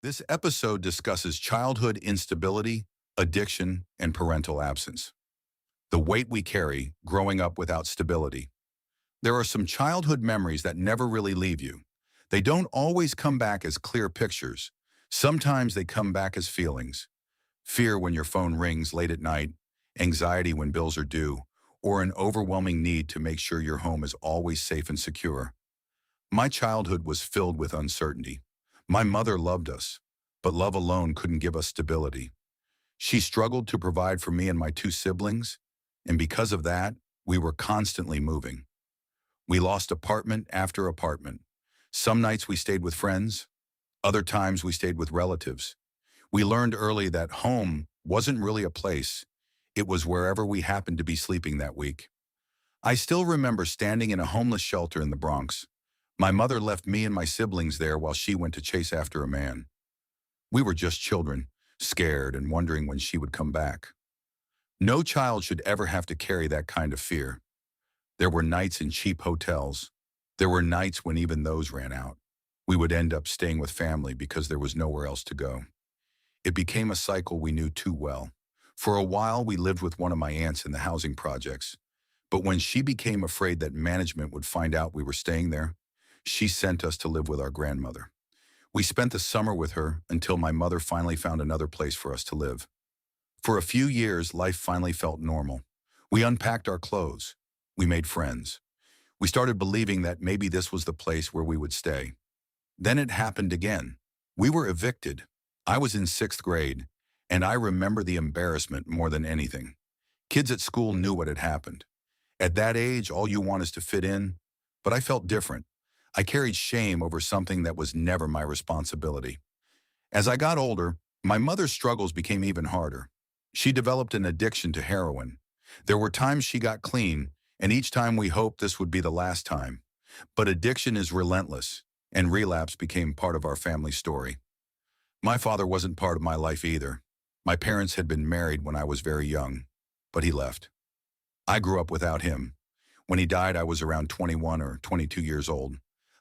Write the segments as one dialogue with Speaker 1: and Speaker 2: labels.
Speaker 1: This episode discusses childhood instability, addiction, and parental absence. The weight we carry growing up without stability. There are some childhood memories that never really leave you. They don't always come back as clear pictures. Sometimes they come back as feelings. Fear when your phone rings late at night, anxiety when bills are due, or an overwhelming need to make sure your home is always safe and secure. My childhood was filled with uncertainty. My mother loved us, but love alone couldn't give us stability. She struggled to provide for me and my two siblings, and because of that, we were constantly moving. We lost apartment after apartment. Some nights we stayed with friends, other times we stayed with relatives. We learned early that home wasn't really a place. It was wherever we happened to be sleeping that week. I still remember standing in a homeless shelter in the Bronx. My mother left me and my siblings there while she went to chase after a man. We were just children, scared and wondering when she would come back. No child should ever have to carry that kind of fear. There were nights in cheap hotels. There were nights when even those ran out. We would end up staying with family because there was nowhere else to go. It became a cycle we knew too well. For a while, we lived with one of my aunts in the housing projects. But when she became afraid that management would find out we were staying there, she sent us to live with our grandmother. We spent the summer with her until my mother finally found another place for us to live. For a few years, life finally felt normal. We unpacked our clothes. We made friends. We started believing that maybe this was the place where we would stay. Then it happened again. We were evicted. I was in sixth grade, and I remember the embarrassment more than anything. Kids at school knew what had happened. At that age, all you want is to fit in, but I felt different. I carried shame over something that was never my responsibility. As I got older, my mother's struggles became even harder. She developed an addiction to heroin. There were times she got clean, and each time we hoped this would be the last time. But addiction is relentless, and relapse became part of our family story. My father wasn't part of my life either. My parents had been married when I was very young, but he left. I grew up without him. When he died, I was around 21 or 22 years old.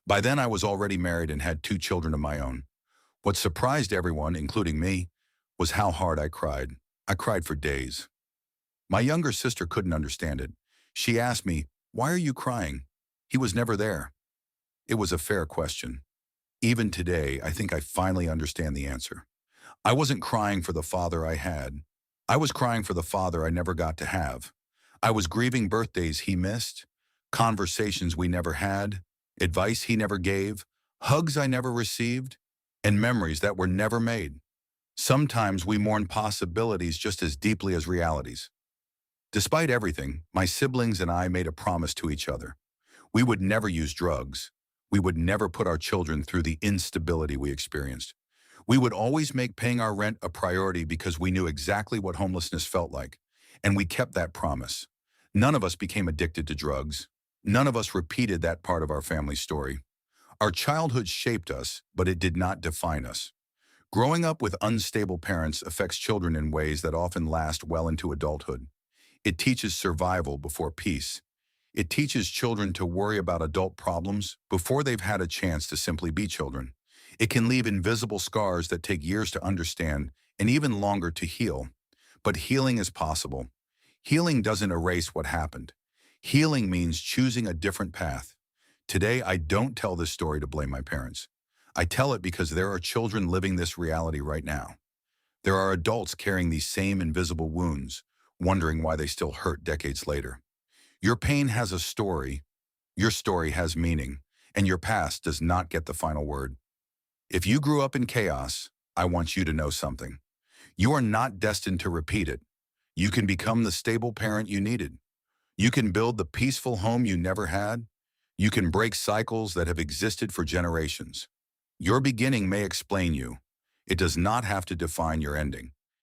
Speaker 1: By then, I was already married and had two children of my own. What surprised everyone, including me, was how hard I cried. I cried for days. My younger sister couldn't understand it. She asked me, "Why are you crying? He was never there." It was a fair question. Even today, I think I finally understand the answer. I wasn't crying for the father I had. I was crying for the father I never got to have. I was grieving birthdays he missed, conversations we never had, advice he never gave, hugs I never received, and memories that were never made. Sometimes we mourn possibilities just as deeply as realities. Despite everything, my siblings and I made a promise to each other. We would never use drugs. We would never put our children through the instability we experienced. We would always make paying our rent a priority because we knew exactly what homelessness felt like, and we kept that promise. None of us became addicted to drugs. None of us repeated that part of our family story. Our childhood shaped us, but it did not define us. Growing up with unstable parents affects children in ways that often last well into adulthood. It teaches survival before peace. It teaches children to worry about adult problems before they've had a chance to simply be children. It can leave invisible scars that take years to understand and even longer to heal. But healing is possible. Healing doesn't erase what happened. Healing means choosing a different path. Today, I don't tell this story to blame my parents. I tell it because there are children living this reality right now. There are adults carrying these same invisible wounds, wondering why they still hurt decades later. Your pain has a story, your story has meaning, and your past does not get the final word. If you grew up in chaos, I want you to know something. You are not destined to repeat it. You can become the stable parent you needed. You can build the peaceful home you never had. You can break cycles that have existed for generations. Your beginning may explain you. It does not have to define your ending.